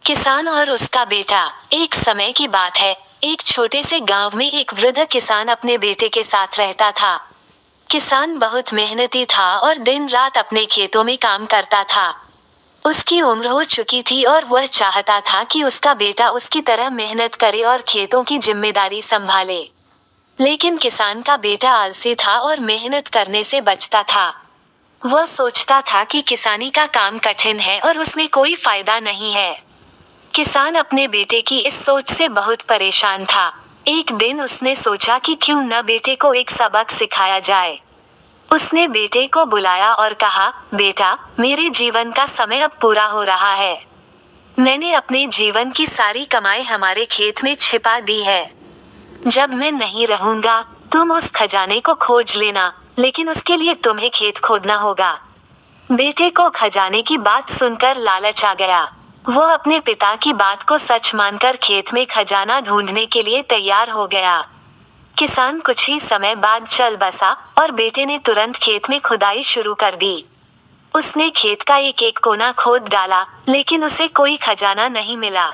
किसान और उसका बेटा। एक समय की बात है। एक छोटे से गांव में एक वृद्ध किसान अपने बेटे के साथ रहता था। किसान बहुत मेहनती था और दिन रात अपने खेतों में काम करता था। उसकी उम्र हो चुकी थी और वह चाहता था कि उसका बेटा उसकी तरह मेहनत करे और खेतों की जिम्मेदारी संभाले। लेकिन किसान का बेटा आलसी था और मेहनत करने से बचता था। वह सोचता था कि किसानी का काम कठिन है और उसमें कोई फायदा नहीं है। किसान अपने बेटे की इस सोच से बहुत परेशान था। एक दिन उसने सोचा कि क्यों न बेटे को एक सबक सिखाया जाए। उसने बेटे को बुलाया और कहा, बेटा, मेरे जीवन का समय अब पूरा हो रहा है। मैंने अपने जीवन की सारी कमाई हमारे खेत में छिपा दी है। जब मैं नहीं रहूंगा, तुम उस खजाने को खोज लेना, लेकिन उसके लिए तुम्हें खेत खोदना होगा। बेटे को खजाने की बात सुनकर लालच आ गया। वह अपने पिता की बात को सच मानकर खेत में खजाना ढूंढने के लिए तैयार हो गया। किसान कुछ ही समय बाद चल बसा और बेटे ने तुरंत खेत में खुदाई शुरू कर दी। उसने खेत का एक एक कोना खोद डाला, लेकिन उसे कोई खजाना नहीं मिला।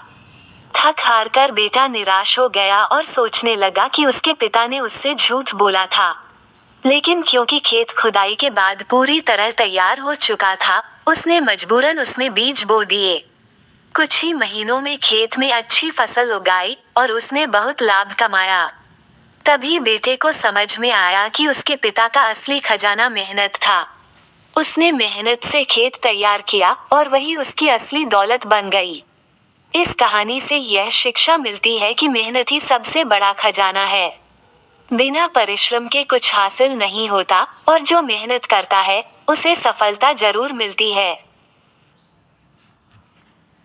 थक हार कर बेटा निराश हो गया और सोचने लगा कि उसके पिता ने उससे झूठ बोला था। लेकिन क्योंकि खेत खुदाई के बाद पूरी तरह तैयार हो चुका था, उसने मजबूरन उसमें बीज बो दिए। कुछ ही महीनों में खेत में अच्छी फसल उगाई और उसने बहुत लाभ कमाया। तभी बेटे को समझ में आया कि उसके पिता का असली खजाना मेहनत था। उसने मेहनत से खेत तैयार किया और वही उसकी असली दौलत बन गई। इस कहानी से यह शिक्षा मिलती है कि मेहनत ही सबसे बड़ा खजाना है। बिना परिश्रम के कुछ हासिल नहीं होता और जो मेहनत करता है, उसे सफलता जरूर मिलती है।